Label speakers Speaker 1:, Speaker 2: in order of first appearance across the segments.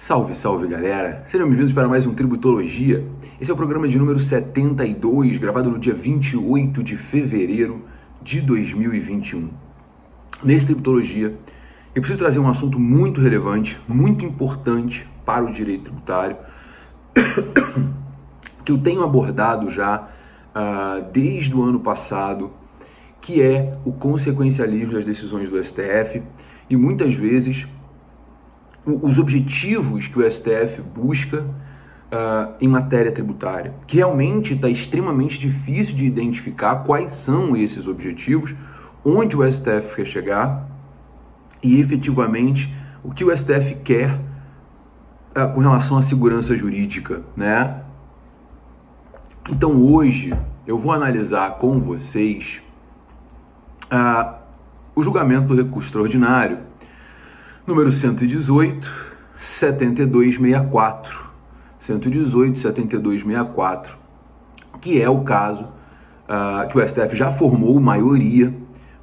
Speaker 1: Salve, salve galera! Sejam bem-vindos para mais um Tributologia. Esse é o programa de número 72, gravado no dia 28 de fevereiro de 2021. Nesse Tributologia, eu preciso trazer um assunto muito relevante, muito importante para o direito tributário, que eu tenho abordado já desde o ano passado, que é o consequencialismo das decisões do STF e muitas vezes os objetivos que o STF busca em matéria tributária, que realmente está extremamente difícil de identificar quais são esses objetivos, onde o STF quer chegar e efetivamente o que o STF quer com relação à segurança jurídica, né? Então hoje eu vou analisar com vocês o julgamento do recurso extraordinário número 118.7264, 118.7264, que é o caso que o STF já formou maioria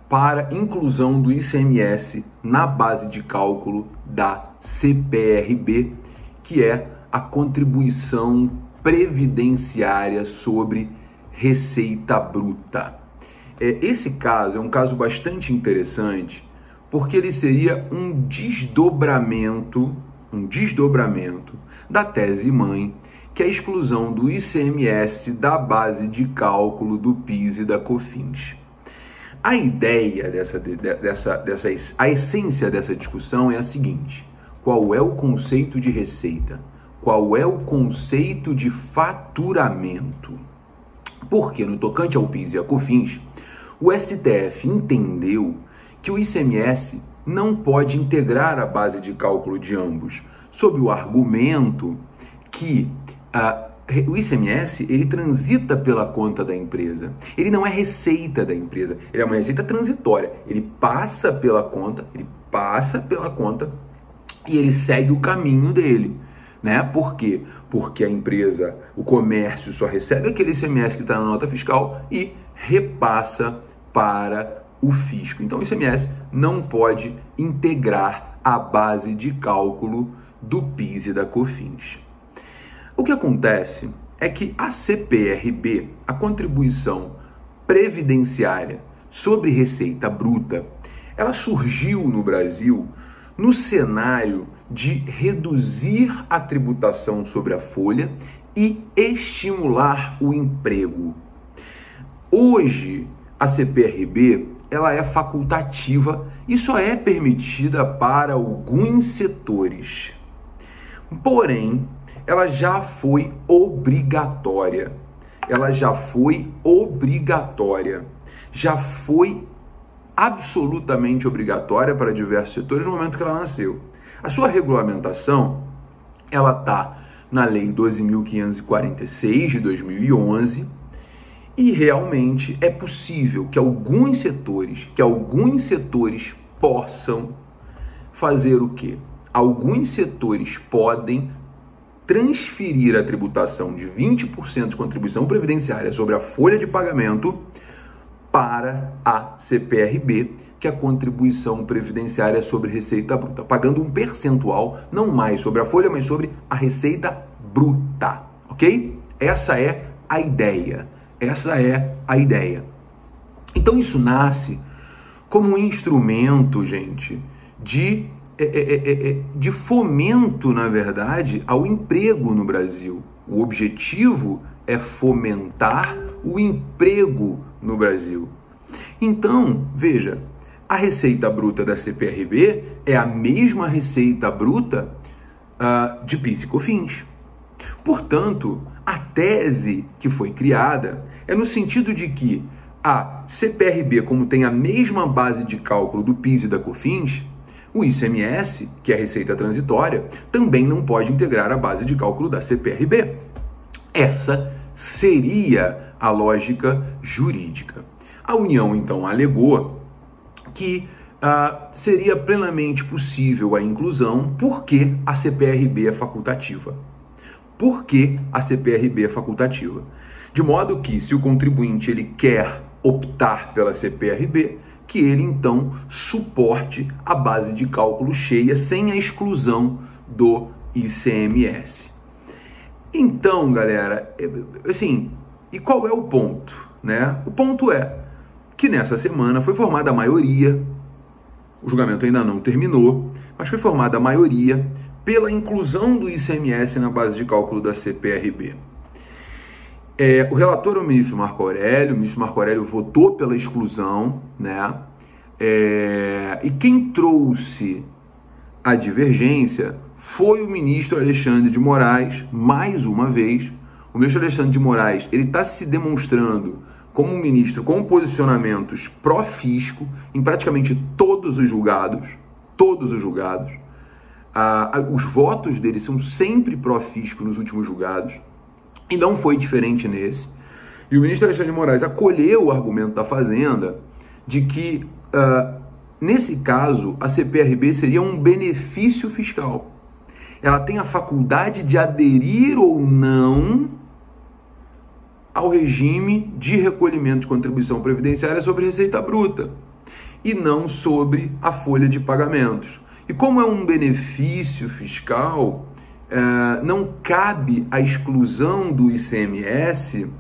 Speaker 1: para inclusão do ICMS na base de cálculo da CPRB, que é a contribuição previdenciária sobre receita bruta. Esse caso é um caso bastante interessante, porque ele seria um desdobramento da tese mãe, que é a exclusão do ICMS da base de cálculo do PIS e da COFINS. A ideia a essência dessa discussão é a seguinte: qual é o conceito de receita? Qual é o conceito de faturamento? Porque no tocante ao PIS e à COFINS, o STF entendeu que o ICMS não pode integrar a base de cálculo de ambos, sob o argumento que o ICMS ele transita pela conta da empresa. Ele não é receita da empresa, ele é uma receita transitória. Ele passa pela conta e ele segue o caminho dele, né? Por quê? Porque a empresa, o comércio só recebe aquele ICMS que está na nota fiscal e repassa para o fisco. Então o ICMS não pode integrar a base de cálculo do PIS e da COFINS. O que acontece é que a CPRB, a contribuição previdenciária sobre receita bruta, ela surgiu no Brasil no cenário de reduzir a tributação sobre a folha e estimular o emprego. Hoje, a CPRB ela é facultativa e só é permitida para alguns setores. Porém, ela já foi obrigatória. Já foi absolutamente obrigatória para diversos setores no momento que ela nasceu. A sua regulamentação, ela está na Lei 12.546 de 2011, e realmente é possível que alguns setores possam fazer o quê? Alguns setores podem transferir a tributação de 20% de contribuição previdenciária sobre a folha de pagamento para a CPRB, que é a contribuição previdenciária sobre receita bruta, pagando um percentual, não mais sobre a folha, mas sobre a receita bruta, ok? Essa é a ideia. Então isso nasce como um instrumento, gente, de fomento, na verdade, ao emprego no Brasil. O objetivo é fomentar o emprego no Brasil. Então, veja, a receita bruta da CPRB é a mesma receita bruta de PIS e COFINS. Portanto, a tese que foi criada é no sentido de que a CPRB, como tem a mesma base de cálculo do PIS e da COFINS, o ICMS, que é a receita transitória, também não pode integrar a base de cálculo da CPRB. Essa seria a lógica jurídica. A União, então, alegou que seria plenamente possível a inclusão porque a CPRB é facultativa. De modo que, se o contribuinte ele quer optar pela CPRB, que ele então suporte a base de cálculo cheia sem a exclusão do ICMS. Então, galera, assim, e qual é o ponto, né? O ponto é que nessa semana foi formada a maioria, o julgamento ainda não terminou, mas foi formada a maioria pela inclusão do ICMS na base de cálculo da CPRB. O relator é o ministro Marco Aurélio votou pela exclusão, né? E quem trouxe a divergência foi o ministro Alexandre de Moraes, mais uma vez. O ministro Alexandre de Moraes, ele está se demonstrando como um ministro com posicionamentos pró-fisco em praticamente todos os julgados, os votos dele são sempre pró-fisco nos últimos julgados, e não foi diferente nesse. E o ministro Alexandre de Moraes acolheu o argumento da Fazenda de que, nesse caso, a CPRB seria um benefício fiscal. Ela tem a faculdade de aderir ou não ao regime de recolhimento de contribuição previdenciária sobre receita bruta e não sobre a folha de pagamentos. E como é um benefício fiscal, não cabe a exclusão do ICMS,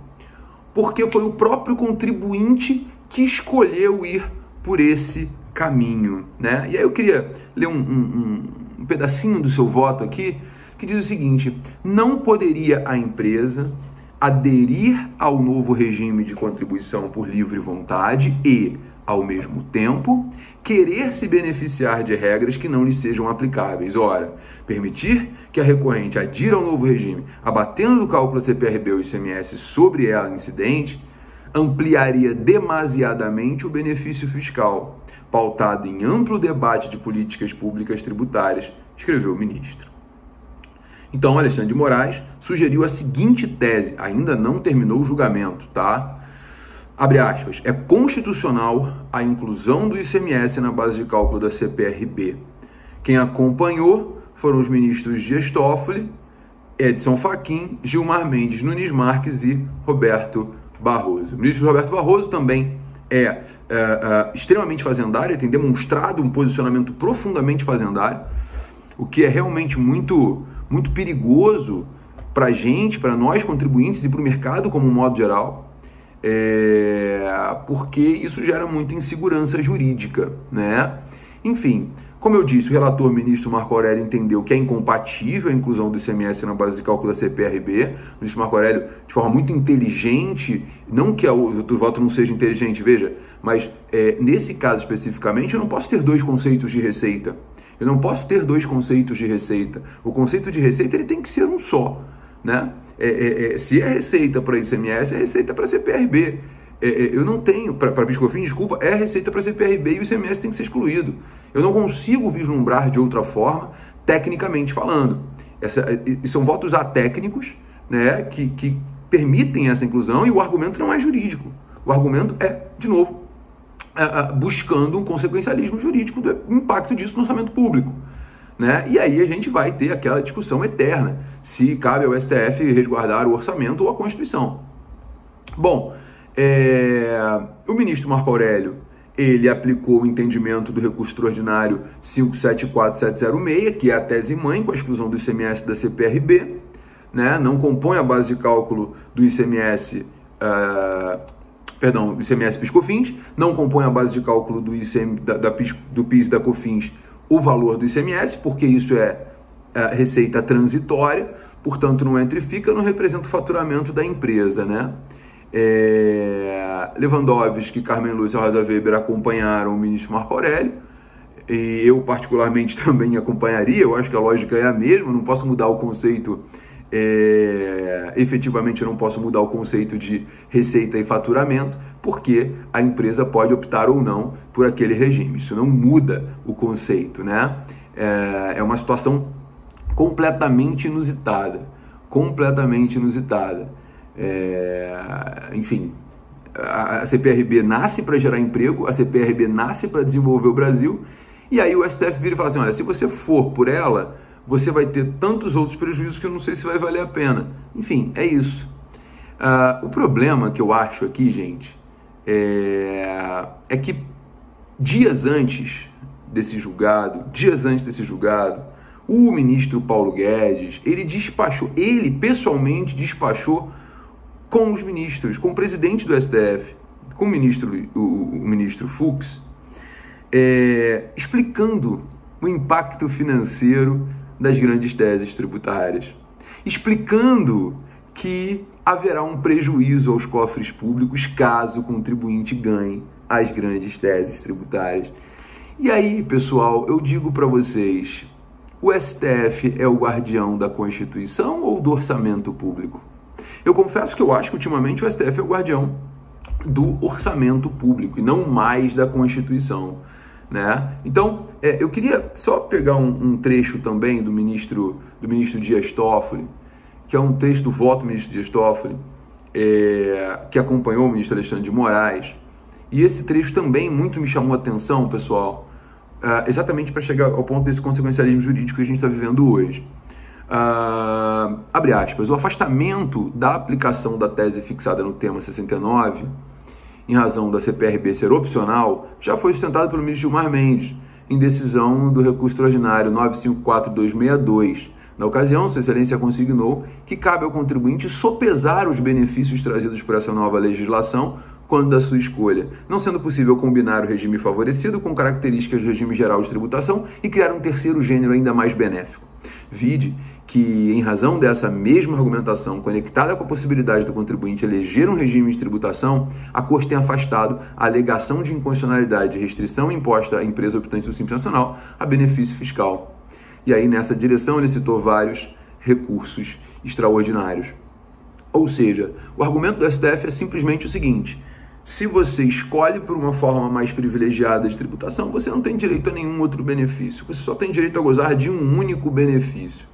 Speaker 1: porque foi o próprio contribuinte que escolheu ir por esse caminho, né? E aí eu queria ler um pedacinho do seu voto aqui, que diz o seguinte: não poderia a empresa aderir ao novo regime de contribuição por livre vontade e, ao mesmo tempo, querer se beneficiar de regras que não lhe sejam aplicáveis. Ora, permitir que a recorrente adira ao novo regime, abatendo no cálculo da CPRB ou ICMS sobre ela incidente, ampliaria demasiadamente o benefício fiscal, pautado em amplo debate de políticas públicas tributárias, escreveu o ministro. Então, Alexandre de Moraes sugeriu a seguinte tese, ainda não terminou o julgamento, tá? Abre aspas, é constitucional a inclusão do ICMS na base de cálculo da CPRB. Quem acompanhou foram os ministros Dias Toffoli, Edson Fachin, Gilmar Mendes, Nunes Marques e Roberto Barroso. O ministro Roberto Barroso também é extremamente fazendário, ele tem demonstrado um posicionamento profundamente fazendário, o que é realmente muito perigoso para a gente, para nós contribuintes e para o mercado como um modo geral, porque isso gera muita insegurança jurídica, né? Enfim, como eu disse, o relator ministro Marco Aurélio entendeu que é incompatível a inclusão do ICMS na base de cálculo da CPRB. O ministro Marco Aurélio, de forma muito inteligente, não que o voto não seja inteligente, veja, mas nesse caso especificamente eu não posso ter dois conceitos de receita. Eu não posso ter dois conceitos de receita. O conceito de receita ele tem que ser um só, né? Se é receita para ICMS, é receita para CPRB. Eu não tenho, para PIS/COFINS, desculpa, é receita para CPRB e o ICMS tem que ser excluído. Eu não consigo vislumbrar de outra forma, tecnicamente falando. São votos atécnicos, né, que permitem essa inclusão, e o argumento não é jurídico. O argumento é, de novo, buscando um consequencialismo jurídico do impacto disso no orçamento público, né? E aí a gente vai ter aquela discussão eterna, se cabe ao STF resguardar o orçamento ou a Constituição. Bom, o ministro Marco Aurélio, ele aplicou o entendimento do recurso extraordinário 574706, que é a tese-mãe com a exclusão do ICMS da CPRB, né? Não compõe a base de cálculo do ICMS, do ICMS PIS/COFINS, não compõe a base de cálculo do do PIS e da COFINS o valor do ICMS, porque isso é receita transitória, portanto não entra e fica, não representa o faturamento da empresa, né? Lewandowski, Carmen Lúcia e Rosa Weber acompanharam o ministro Marco Aurélio, e eu particularmente também acompanharia. Eu acho que a lógica é a mesma, não posso mudar o conceito, efetivamente eu não posso mudar o conceito de receita e faturamento, porque a empresa pode optar ou não por aquele regime, isso não muda o conceito, né? É uma situação completamente inusitada, enfim, a CPRB nasce para gerar emprego, a CPRB nasce para desenvolver o Brasil, e aí o STF vira e fala assim, olha, se você for por ela, você vai ter tantos outros prejuízos que eu não sei se vai valer a pena. Enfim, é isso. O problema que eu acho aqui, gente, é que dias antes desse julgado, O ministro Paulo Guedes, ele pessoalmente despachou com os ministros, com o presidente do STF, com o ministro Fux, explicando o impacto financeiro das grandes teses tributárias, explicando que haverá um prejuízo aos cofres públicos caso o contribuinte ganhe as grandes teses tributárias. E aí, pessoal, eu digo para vocês, o STF é o guardião da Constituição ou do orçamento público? Eu confesso que eu acho que ultimamente o STF é o guardião do orçamento público e não mais da Constituição, né? Então, eu queria só pegar um trecho também do ministro Dias Toffoli, que é um texto do voto do ministro Dias Toffoli, que acompanhou o ministro Alexandre de Moraes. E esse trecho também muito me chamou a atenção, pessoal, exatamente para chegar ao ponto desse consequencialismo jurídico que a gente está vivendo hoje. Abre aspas, o afastamento da aplicação da tese fixada no tema 69, em razão da CPRB ser opcional, já foi sustentado pelo ministro Gilmar Mendes, em decisão do recurso extraordinário 954-262. Na ocasião, Sua Excelência consignou que cabe ao contribuinte sopesar os benefícios trazidos por essa nova legislação quando da sua escolha, não sendo possível combinar o regime favorecido com características do regime geral de tributação e criar um terceiro gênero ainda mais benéfico. Vide que, em razão dessa mesma argumentação, conectada com a possibilidade do contribuinte eleger um regime de tributação, a Corte tem afastado a alegação de inconstitucionalidade de restrição imposta à empresa optante do Simples Nacional a benefício fiscal. E aí, nessa direção, ele citou vários recursos extraordinários. Ou seja, o argumento do STF é simplesmente o seguinte: se você escolhe por uma forma mais privilegiada de tributação, você não tem direito a nenhum outro benefício. Você só tem direito a gozar de um único benefício.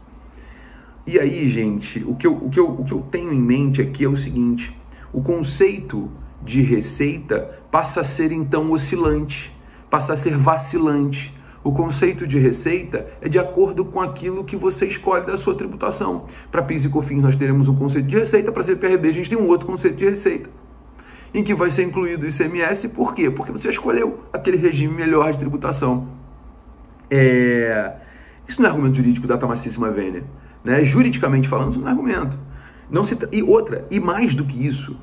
Speaker 1: E aí, gente, o que eu tenho em mente aqui é o seguinte: o conceito de receita passa a ser, então, oscilante, passa a ser vacilante. O conceito de receita é de acordo com aquilo que você escolhe da sua tributação. Para PIS e COFINS nós teremos um conceito de receita, para CPRB a gente tem um outro conceito de receita, em que vai ser incluído o ICMS. Por quê? Porque você escolheu aquele regime melhor de tributação. Isso não é argumento jurídico data macíssima vênia, né? Juridicamente falando, isso não é argumento. E mais do que isso,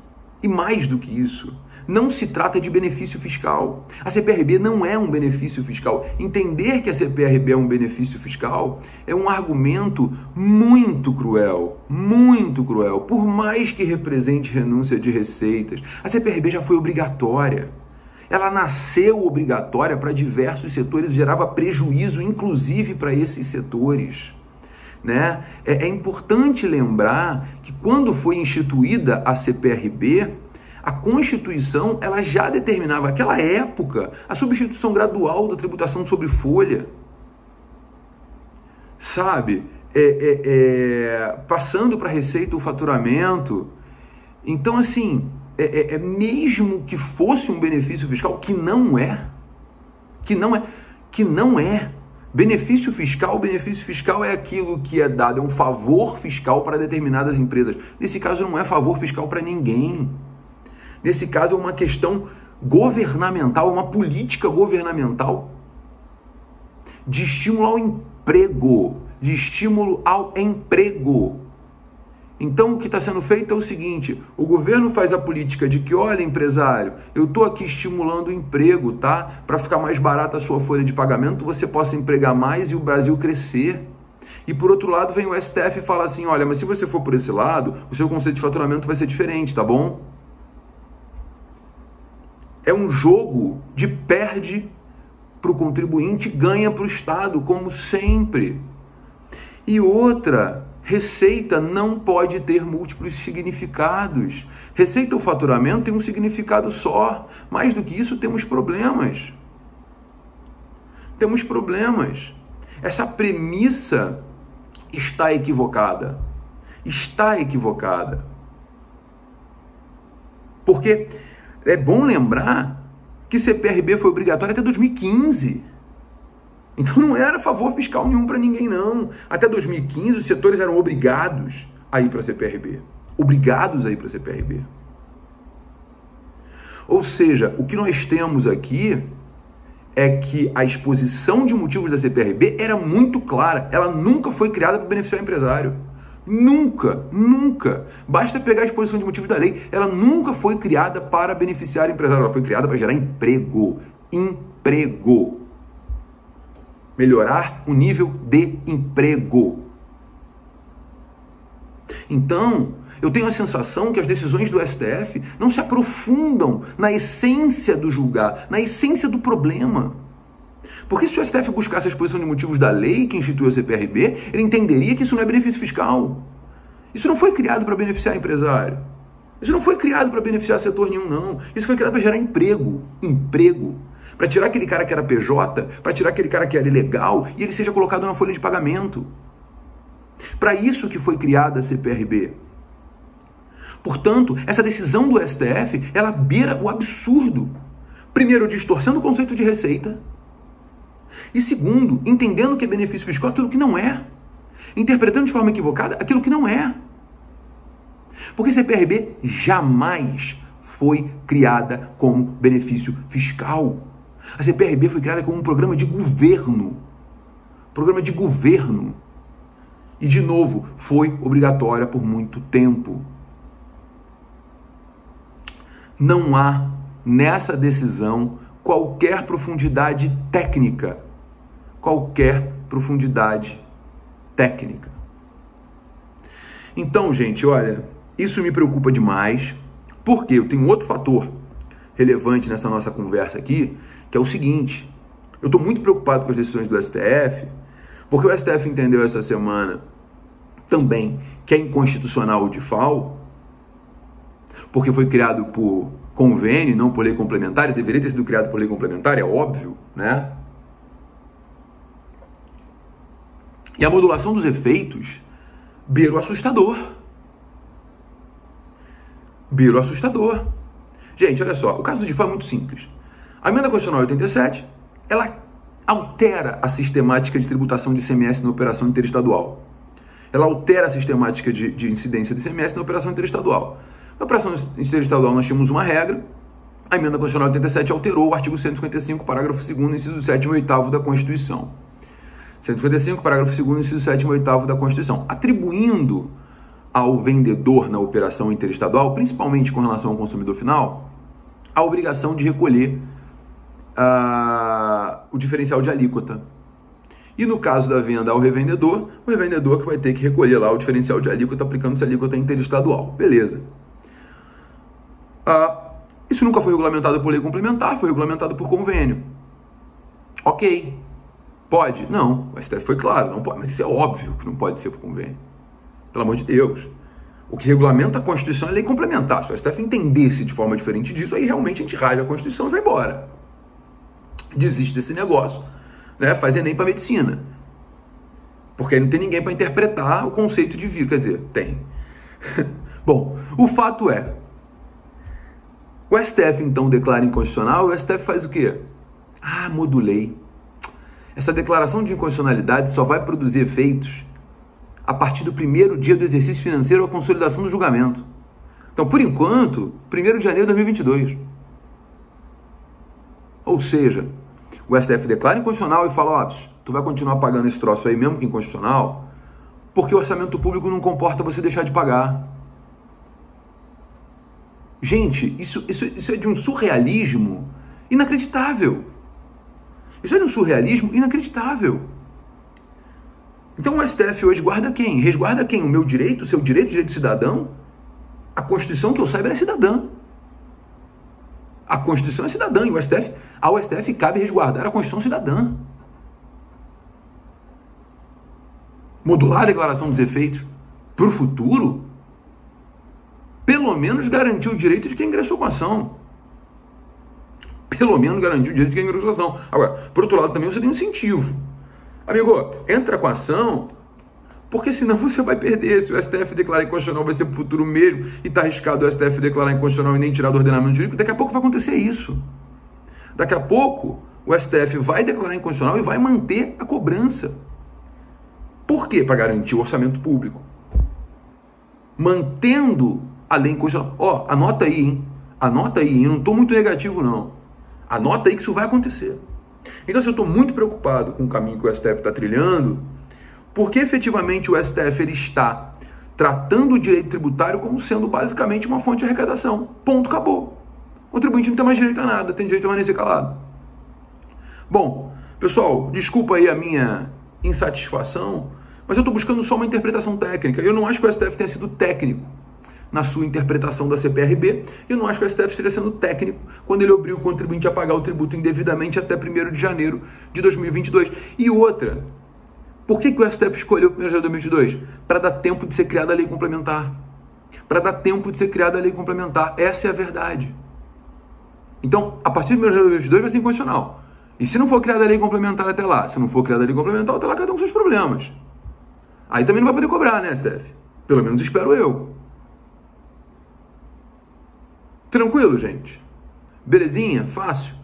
Speaker 1: não se trata de benefício fiscal. A CPRB não é um benefício fiscal. Entender que a CPRB é um benefício fiscal é um argumento muito cruel, muito cruel. Por mais que represente renúncia de receitas, a CPRB já foi obrigatória. Ela nasceu obrigatória para diversos setores e gerava prejuízo, inclusive para esses setores, né? É importante lembrar que quando foi instituída a CPRB, a Constituição ela já determinava, naquela época, a substituição gradual da tributação sobre folha, sabe? Passando para a receita o faturamento. Então, assim, mesmo que fosse um benefício fiscal, que não é. Benefício fiscal é aquilo que é dado, é um favor fiscal para determinadas empresas. Nesse caso, não é favor fiscal para ninguém. Nesse caso, é uma questão governamental, uma política governamental de estímulo ao emprego. Então, o que está sendo feito é o seguinte: o governo faz a política de que, olha, empresário, eu estou aqui estimulando o emprego, tá? Para ficar mais barata a sua folha de pagamento, você possa empregar mais e o Brasil crescer. E por outro lado, vem o STF e fala assim: olha, mas se você for por esse lado, o seu conceito de faturamento vai ser diferente, tá bom? É um jogo de perde para o contribuinte, ganha para o Estado, como sempre. E outra, receita não pode ter múltiplos significados. Receita ou faturamento tem um significado só. Mais do que isso, temos problemas. Essa premissa está equivocada. Porque é bom lembrar que CPRB foi obrigatória até 2015. Então não era favor fiscal nenhum para ninguém, não. Até 2015 os setores eram obrigados a ir para a CPRB. Ou seja, o que nós temos aqui é que a exposição de motivos da CPRB era muito clara. Ela nunca foi criada para beneficiar o empresário. Nunca, nunca. Basta pegar a exposição de motivos da lei. Ela nunca foi criada para beneficiar o empresário. Ela foi criada para gerar emprego. Emprego. Melhorar o nível de emprego. Então, eu tenho a sensação que as decisões do STF não se aprofundam na essência do julgar, na essência do problema. Porque se o STF buscasse a exposição de motivos da lei que instituiu a CPRB, ele entenderia que isso não é benefício fiscal. Isso não foi criado para beneficiar empresário. Isso não foi criado para beneficiar setor nenhum, não. Isso foi criado para gerar emprego. Emprego. Para tirar aquele cara que era PJ, para tirar aquele cara que era ilegal e ele seja colocado na folha de pagamento. Para isso que foi criada a CPRB. Portanto, essa decisão do STF, ela beira o absurdo. Primeiro, distorcendo o conceito de receita. E segundo, entendendo que é benefício fiscal aquilo que não é. Interpretando de forma equivocada aquilo que não é. Porque a CPRB jamais foi criada como benefício fiscal. A CPRB foi criada como um programa de governo. Programa de governo. E, de novo, foi obrigatória por muito tempo. Não há nessa decisão qualquer profundidade técnica. Qualquer profundidade técnica. Então, gente, olha, isso me preocupa demais, porque eu tenho outro fator relevante nessa nossa conversa aqui, que é o seguinte: eu estou muito preocupado com as decisões do STF, porque o STF entendeu essa semana também que é inconstitucional o DIFAL, porque foi criado por convênio, não por lei complementar, e deveria ter sido criado por lei complementar, é óbvio, né? E a modulação dos efeitos beira o assustador. Beira o assustador. Gente, olha só, o caso do DIFAL é muito simples. A emenda constitucional 87, ela altera a sistemática de tributação de ICMS na operação interestadual. Ela altera a sistemática de incidência de ICMS na operação interestadual. Na operação interestadual nós tínhamos uma regra, a emenda constitucional 87 alterou o artigo 155, parágrafo 2º, inciso 7º e 8º da Constituição. 155, parágrafo 2º, inciso 7º e 8º da Constituição, atribuindo ao vendedor na operação interestadual, principalmente com relação ao consumidor final, a obrigação de recolher o diferencial de alíquota. E no caso da venda ao revendedor, o revendedor que vai ter que recolher lá o diferencial de alíquota aplicando-se a alíquota interestadual. Beleza. Isso nunca foi regulamentado por lei complementar, foi regulamentado por convênio. Ok. Pode? Não. O STF foi claro, não pode. Mas isso é óbvio que não pode ser por convênio. Pelo amor de Deus. O que regulamenta a Constituição é lei complementar. Se o STF entendesse de forma diferente disso, aí realmente a gente rasga a Constituição e vai embora. Desiste desse negócio. Né? Faz Enem para medicina. Porque aí não tem ninguém para interpretar o conceito de vírus. Quer dizer, tem. Bom, o fato é, o STF então declara inconstitucional, o STF faz o quê? Modulei. Essa declaração de inconstitucionalidade só vai produzir efeitos a partir do primeiro dia do exercício financeiro ou a consolidação do julgamento. Então, por enquanto, 1º de janeiro de 2022. Ou seja, o STF declara inconstitucional e fala, tu vai continuar pagando esse troço aí mesmo que inconstitucional, porque o orçamento público não comporta você deixar de pagar. Gente, isso é de um surrealismo inacreditável. Isso é de um surrealismo inacreditável. Então o STF hoje guarda quem? Resguarda quem? O meu direito, o seu direito, o direito do cidadão? A Constituição, que eu saiba, é cidadã. A Constituição é cidadã e ao STF cabe resguardar a Constituição cidadã. Modular a declaração dos efeitos para o futuro, pelo menos garantir o direito de quem ingressou com a ação. Pelo menos garantir o direito de quem ingressou com a ação. Agora, por outro lado, também você tem um incentivo. Amigo, entra com a ação, porque senão você vai perder. Se o STF declarar inconstitucional, vai ser para o futuro mesmo, e está arriscado o STF declarar inconstitucional e nem tirar do ordenamento jurídico, daqui a pouco vai acontecer isso. Daqui a pouco, o STF vai declarar inconstitucional e vai manter a cobrança. Por quê? Para garantir o orçamento público. Mantendo a lei inconstitucional. Anota aí, hein? Anota aí, eu não estou muito negativo, não. Anota aí que isso vai acontecer. Então, assim, eu estou muito preocupado com o caminho que o STF está trilhando, porque efetivamente o STF ele está tratando o direito tributário como sendo basicamente uma fonte de arrecadação. Ponto, acabou. O contribuinte não tem mais direito a nada, tem direito a permanecer calado. Bom, pessoal, desculpa aí a minha insatisfação, mas eu estou buscando só uma interpretação técnica. Eu não acho que o STF tenha sido técnico na sua interpretação da CPRB. Eu não acho que o STF esteja sendo técnico quando ele obriga o contribuinte a pagar o tributo indevidamente até 1º de janeiro de 2022. E outra, por que o STF escolheu 1º de janeiro de 2022? Para dar tempo de ser criada a lei complementar. Para dar tempo de ser criada a lei complementar. Essa é a verdade. Então, a partir de 1º de janeiro de 2022 vai ser inconstitucional. E se não for criada a lei complementar até lá, se não for criada a lei complementar, até lá cada um com seus problemas. Aí também não vai poder cobrar, né, STF? Pelo menos espero eu. Tranquilo, gente? Belezinha? Fácil?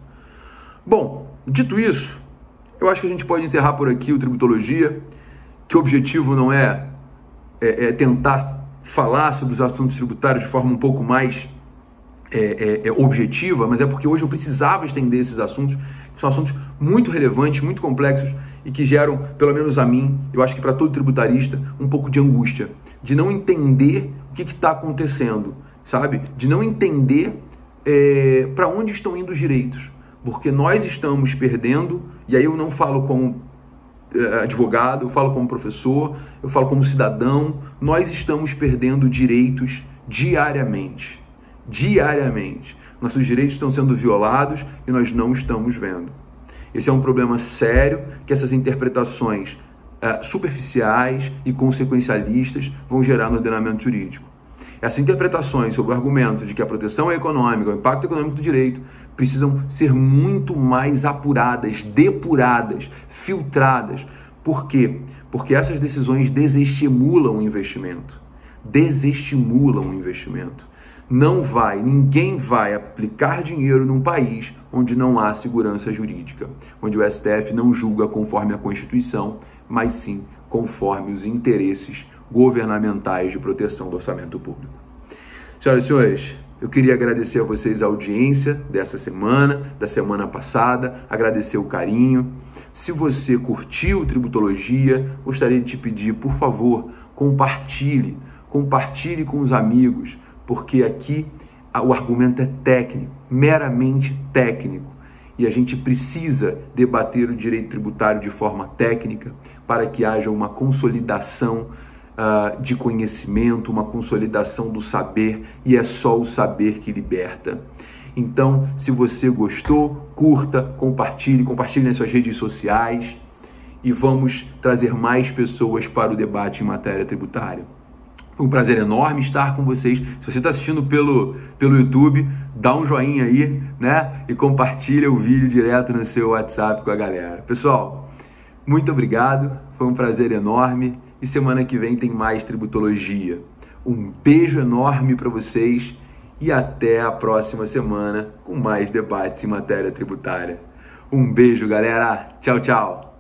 Speaker 1: Bom, dito isso, eu acho que a gente pode encerrar por aqui o Tributologia, que o objetivo não é tentar falar sobre os assuntos tributários de forma um pouco mais objetiva, mas é porque hoje eu precisava estender esses assuntos, que são assuntos muito relevantes, muito complexos e que geram, pelo menos a mim, eu acho que para todo tributarista, um pouco de angústia, de não entender o que está acontecendo, sabe? De não entender para onde estão indo os direitos, porque nós estamos perdendo, e aí eu não falo como advogado, eu falo como professor, eu falo como cidadão, nós estamos perdendo direitos diariamente. Diariamente. Nossos direitos estão sendo violados e nós não estamos vendo. Esse é um problema sério que essas interpretações superficiais e consequencialistas vão gerar no ordenamento jurídico. Essas interpretações sobre o argumento de que a proteção é econômica, o impacto econômico do direito, precisam ser muito mais apuradas, depuradas, filtradas. Por quê? Porque essas decisões desestimulam o investimento. Desestimulam o investimento. Ninguém vai aplicar dinheiro num país onde não há segurança jurídica, onde o STF não julga conforme a Constituição, mas sim conforme os interesses governamentais de proteção do orçamento público. Senhoras e senhores, eu queria agradecer a vocês a audiência dessa semana, da semana passada, agradecer o carinho. Se você curtiu Tributologia, gostaria de te pedir, por favor, compartilhe com os amigos, porque aqui o argumento é técnico, meramente técnico, e a gente precisa debater o direito tributário de forma técnica para que haja uma consolidação de conhecimento, uma consolidação do saber, e é só o saber que liberta. Então, se você gostou, curta, compartilhe nas suas redes sociais e vamos trazer mais pessoas para o debate em matéria tributária. Foi um prazer enorme estar com vocês. Se você está assistindo pelo YouTube, dá um joinha aí, né? E compartilha o vídeo direto no seu WhatsApp com a galera. Pessoal, muito obrigado. Foi um prazer enorme. E semana que vem tem mais Tributologia. Um beijo enorme para vocês e até a próxima semana com mais debates em matéria tributária. Um beijo, galera. Tchau, tchau.